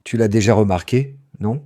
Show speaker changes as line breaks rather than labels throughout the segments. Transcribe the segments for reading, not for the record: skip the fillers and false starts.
Tu l'as déjà remarqué, non?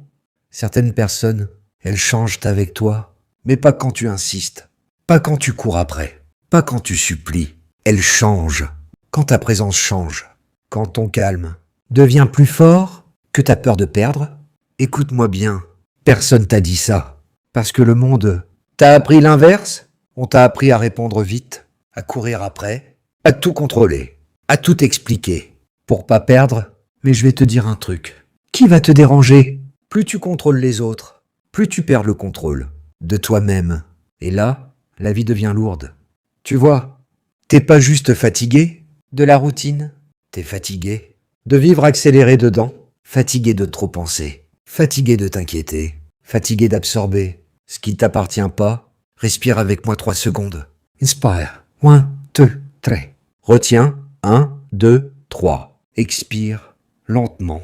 Certaines personnes, elles changent avec toi, mais pas quand tu insistes, pas quand tu cours après, pas quand tu supplies. Elles changent quand ta présence change, quand ton calme devient plus fort que ta peur de perdre. Écoute-moi bien, personne t'a dit ça, parce que le monde t'a appris l'inverse. On t'a appris à répondre vite, à courir après, à tout contrôler, à tout expliquer, pour pas perdre. Mais je vais te dire un truc. Qui va te déranger? Plus tu contrôles les autres, plus tu perds le contrôle de toi-même. Et là, la vie devient lourde. Tu vois, t'es pas juste fatigué de la routine, t'es fatigué de vivre accéléré dedans, fatigué de trop penser, fatigué de t'inquiéter, fatigué d'absorber ce qui t'appartient pas. Respire avec moi 3 secondes. Inspire. 1, 2, 3. Retiens. 1, 2, 3. Expire lentement.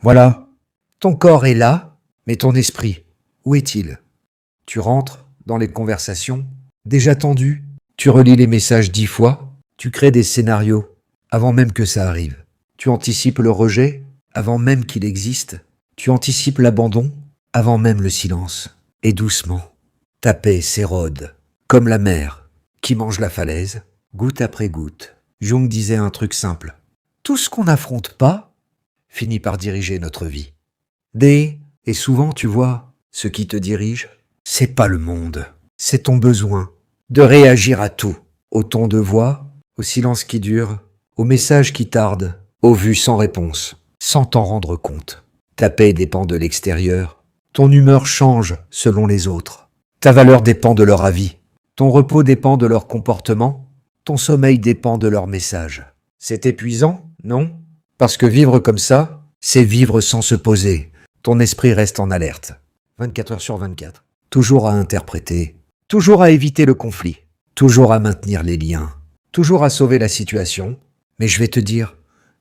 Voilà. Ton corps est là, mais ton esprit, où est-il? Tu rentres dans les conversations, déjà tendues. Tu relis les messages 10 fois. Tu crées des scénarios avant même que ça arrive. Tu anticipes le rejet avant même qu'il existe. Tu anticipes l'abandon avant même le silence. Et doucement, ta paix s'érode, comme la mer qui mange la falaise, goutte après goutte. Jung disait un truc simple. Tout ce qu'on n'affronte pas finit par diriger notre vie. Et souvent, tu vois, ce qui te dirige, c'est pas le monde, c'est ton besoin de réagir à tout, au ton de voix, au silence qui dure, aux messages qui tardent, aux vues sans réponse, sans t'en rendre compte. Ta paix dépend de l'extérieur, ton humeur change selon les autres, ta valeur dépend de leur avis, ton repos dépend de leur comportement, ton sommeil dépend de leur message. C'est épuisant, non? Parce que vivre comme ça, c'est vivre sans se poser. Ton esprit reste en alerte, 24 heures sur 24. Toujours à interpréter, toujours à éviter le conflit, toujours à maintenir les liens, toujours à sauver la situation. Mais je vais te dire,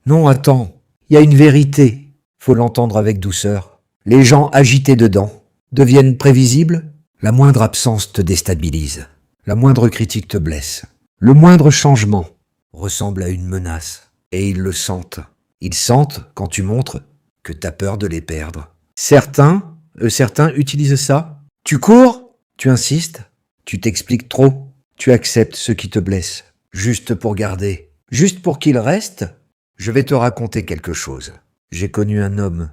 non, attends, il y a une vérité. Faut l'entendre avec douceur. Les gens agités dedans deviennent prévisibles. La moindre absence te déstabilise. La moindre critique te blesse. Le moindre changement ressemble à une menace. Et ils le sentent. Ils sentent quand tu montres que t'as peur de les perdre. Certains utilisent ça. Tu cours, tu insistes, tu t'expliques trop, tu acceptes ce qui te blesse, juste pour garder, juste pour qu'il reste. Je vais te raconter quelque chose. J'ai connu un homme,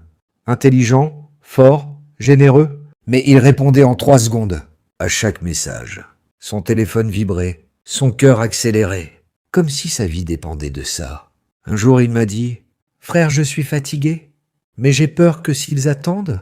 intelligent, fort, généreux, mais il répondait en 3 secondes à chaque message. Son téléphone vibrait, son cœur accélérait, comme si sa vie dépendait de ça. Un jour il m'a dit « Frère, je suis fatigué, mais j'ai peur que s'ils attendent,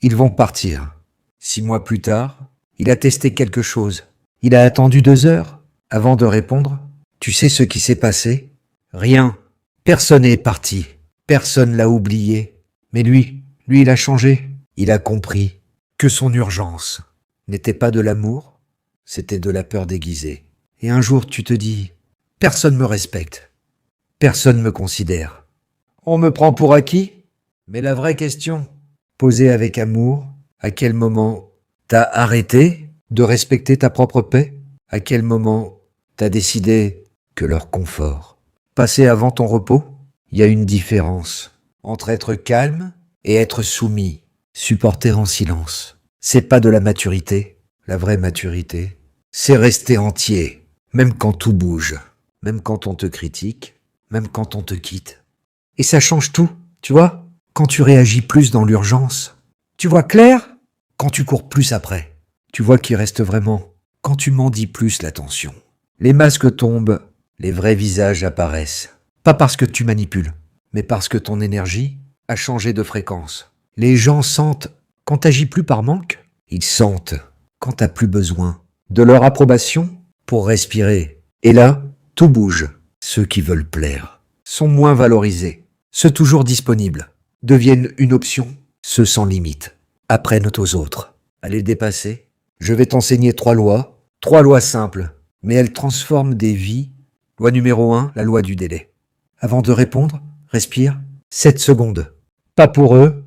ils vont partir. » 6 mois plus tard, il a testé quelque chose. Il a attendu 2 heures avant de répondre. Tu sais ce qui s'est passé? Rien. Personne n'est parti. Personne l'a oublié. Mais lui, il a changé. Il a compris que son urgence n'était pas de l'amour, c'était de la peur déguisée. Et un jour, tu te dis, personne me respecte. Personne me considère. On me prend pour acquis? Mais la vraie question, posée avec amour, à quel moment t'as arrêté de respecter ta propre paix? À quel moment t'as décidé que leur confort passait avant ton repos? Il y a une différence entre être calme et être soumis, supporter en silence. C'est pas de la maturité. La vraie maturité, c'est rester entier, même quand tout bouge, même quand on te critique, même quand on te quitte. Et ça change tout, tu vois? Quand tu réagis plus dans l'urgence, tu vois clair? Quand tu cours plus après, tu vois qui reste vraiment. Quand tu m'en dis plus l'attention. Les masques tombent, les vrais visages apparaissent. Pas parce que tu manipules, mais parce que ton énergie a changé de fréquence. Les gens sentent quand t'agis plus par manque. Ils sentent quand t'as plus besoin de leur approbation pour respirer. Et là, tout bouge. Ceux qui veulent plaire sont moins valorisés. Ceux toujours disponibles deviennent une option. Ceux sans limite apprennent aux autres à les dépasser. Je vais t'enseigner 3 lois. 3 lois simples, mais elles transforment des vies. Loi numéro 1, la loi du délai. Avant de répondre, respire 7 secondes. Pas pour eux,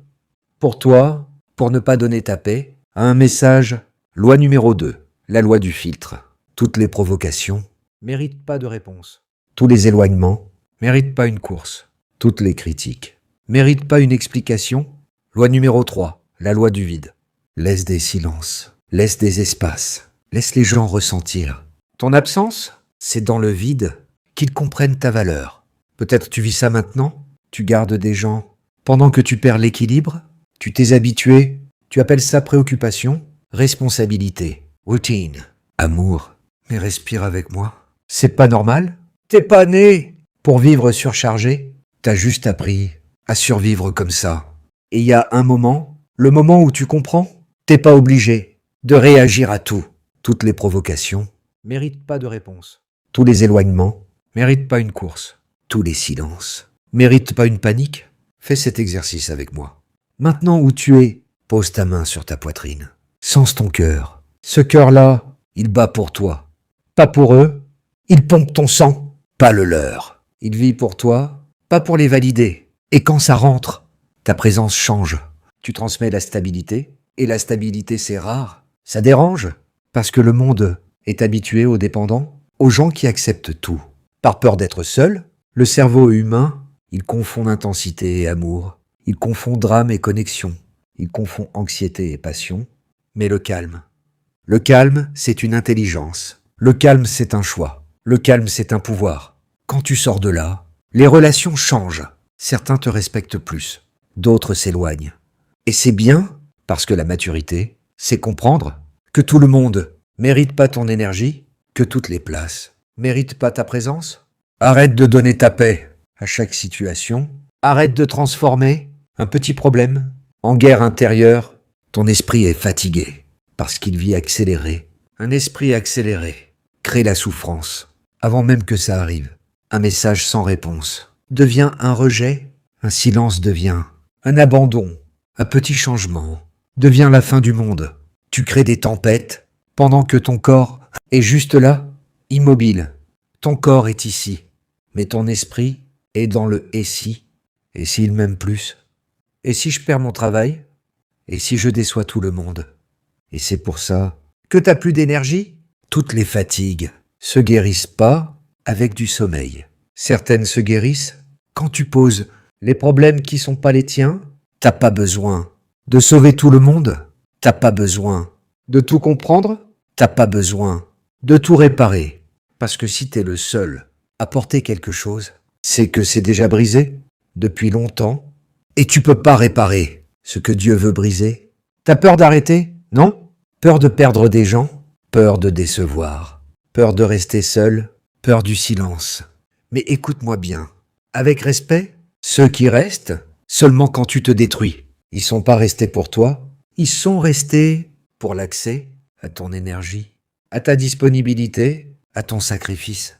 pour toi, pour ne pas donner ta paix. À un message, loi numéro 2, la loi du filtre. Toutes les provocations méritent pas de réponse. Tous les éloignements méritent pas une course. Toutes les critiques mérite pas une explication. Loi numéro 3, la loi du vide. Laisse des silences, laisse des espaces, laisse les gens ressentir. Ton absence, c'est dans le vide qu'ils comprennent ta valeur. Peut-être tu vis ça maintenant, tu gardes des gens pendant que tu perds l'équilibre, tu t'es habitué, tu appelles ça préoccupation, responsabilité, routine, amour. Mais respire avec moi. C'est pas normal. T'es pas né pour vivre surchargé. T'as juste appris à survivre comme ça. Et il y a un moment, le moment où tu comprends, t'es pas obligé de réagir à tout. Toutes les provocations méritent pas de réponse. Tous les éloignements méritent pas une course. Tous les silences méritent pas une panique. Fais cet exercice avec moi. Maintenant où tu es, pose ta main sur ta poitrine. Sens ton cœur. Ce cœur-là, il bat pour toi. Pas pour eux. Il pompe ton sang, pas le leur. Il vit pour toi, pas pour les valider. Et quand ça rentre, ta présence change. Tu transmets la stabilité. Et la stabilité, c'est rare. Ça dérange. Parce que le monde est habitué aux dépendants, aux gens qui acceptent tout. Par peur d'être seul, le cerveau humain, il confond intensité et amour. Il confond drame et connexion. Il confond anxiété et passion. Mais le calme, c'est une intelligence. Le calme, c'est un choix. Le calme, c'est un pouvoir. Quand tu sors de là, les relations changent. Certains te respectent plus, d'autres s'éloignent. Et c'est bien, parce que la maturité, c'est comprendre que tout le monde mérite pas ton énergie, que toutes les places méritent pas ta présence. Arrête de donner ta paix à chaque situation. Arrête de transformer un petit problème en guerre intérieure. Ton esprit est fatigué parce qu'il vit accéléré. Un esprit accéléré crée la souffrance avant même que ça arrive. Un message sans réponse devient un rejet. Un silence devient un abandon. Un petit changement devient la fin du monde. Tu crées des tempêtes pendant que ton corps est juste là, immobile. Ton corps est ici, mais ton esprit est dans le « et si ». Et s'il m'aime plus? Et si je perds mon travail? Et si je déçois tout le monde? Et c'est pour ça que t'as plus d'énergie? Toutes les fatigues se guérissent pas avec du sommeil. Certaines se guérissent quand tu poses les problèmes qui sont pas les tiens. T'as pas besoin de sauver tout le monde. T'as pas besoin de tout comprendre. T'as pas besoin de tout réparer. Parce que si t'es le seul à porter quelque chose, c'est que c'est déjà brisé depuis longtemps. Et tu peux pas réparer ce que Dieu veut briser. T'as peur d'arrêter? Non? Peur de perdre des gens? Peur de décevoir? Peur de rester seul? Peur du silence? Mais écoute-moi bien. Avec respect, ceux qui restent, seulement quand tu te détruis. Ils sont pas restés pour toi. Ils sont restés pour l'accès à ton énergie, à ta disponibilité, à ton sacrifice.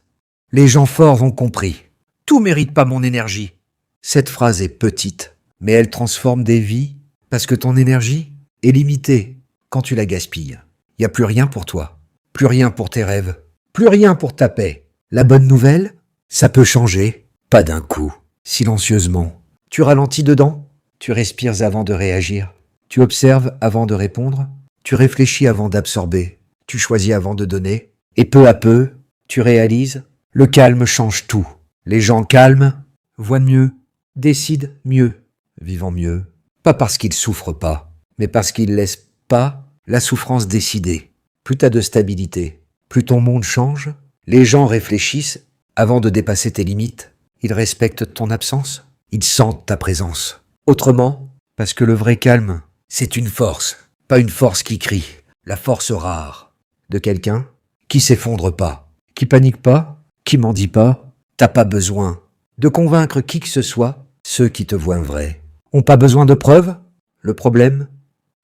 Les gens forts ont compris. Tout mérite pas mon énergie. Cette phrase est petite, mais elle transforme des vies parce que ton énergie est limitée quand tu la gaspilles. Il n'y a plus rien pour toi, plus rien pour tes rêves, plus rien pour ta paix. La bonne nouvelle, ça peut changer, pas d'un coup, silencieusement. Tu ralentis dedans, tu respires avant de réagir, tu observes avant de répondre, tu réfléchis avant d'absorber, tu choisis avant de donner, et peu à peu, tu réalises, le calme change tout. Les gens calmes voient mieux, décident mieux, vivant mieux. Pas parce qu'ils souffrent pas, mais parce qu'ils laissent pas la souffrance décider. Plus t'as de stabilité, plus ton monde change. Les gens réfléchissent avant de dépasser tes limites. Ils respectent ton absence. Ils sentent ta présence. Autrement, parce que le vrai calme, c'est une force, pas une force qui crie. La force rare de quelqu'un qui s'effondre pas, qui panique pas, qui mendie pas. T'as pas besoin de convaincre qui que ce soit. Ceux qui te voient vrai ont pas besoin de preuves. Le problème,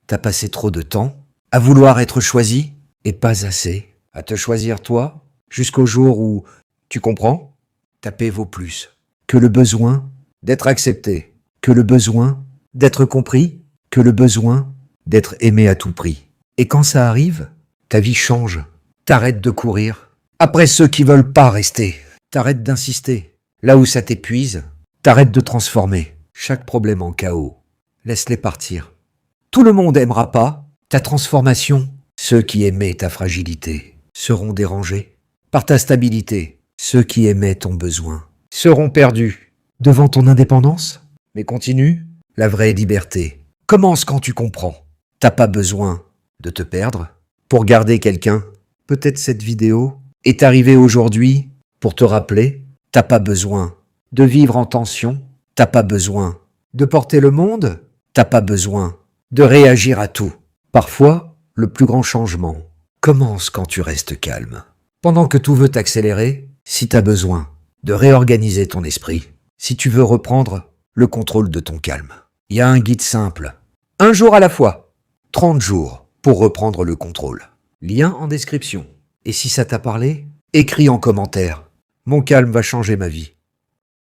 t'as passé trop de temps à vouloir être choisi et pas assez à te choisir toi jusqu'au jour où, tu comprends, ta paix vaut plus que le besoin d'être accepté, que le besoin d'être compris, que le besoin d'être aimé à tout prix. Et quand ça arrive, ta vie change. T'arrêtes de courir après ceux qui veulent pas rester. T'arrêtes d'insister là où ça t'épuise. T'arrêtes de transformer chaque problème en chaos. Laisse-les partir. Tout le monde aimera pas ta transformation. Ceux qui aimaient ta fragilité seront dérangés par ta stabilité. Ceux qui aimaient ton besoin seront perdus devant ton indépendance. Mais continue, la vraie liberté commence quand tu comprends. T'as pas besoin de te perdre pour garder quelqu'un. Peut-être cette vidéo est arrivée aujourd'hui pour te rappeler. T'as pas besoin de vivre en tension. T'as pas besoin de porter le monde. T'as pas besoin de réagir à tout. Parfois, le plus grand changement commence quand tu restes calme. Pendant que tout veut t'accélérer, si t'as besoin de réorganiser ton esprit, si tu veux reprendre le contrôle de ton calme, il y a un guide simple. 1 jour à la fois. 30 jours pour reprendre le contrôle. Lien en description. Et si ça t'a parlé, écris en commentaire. Mon calme va changer ma vie.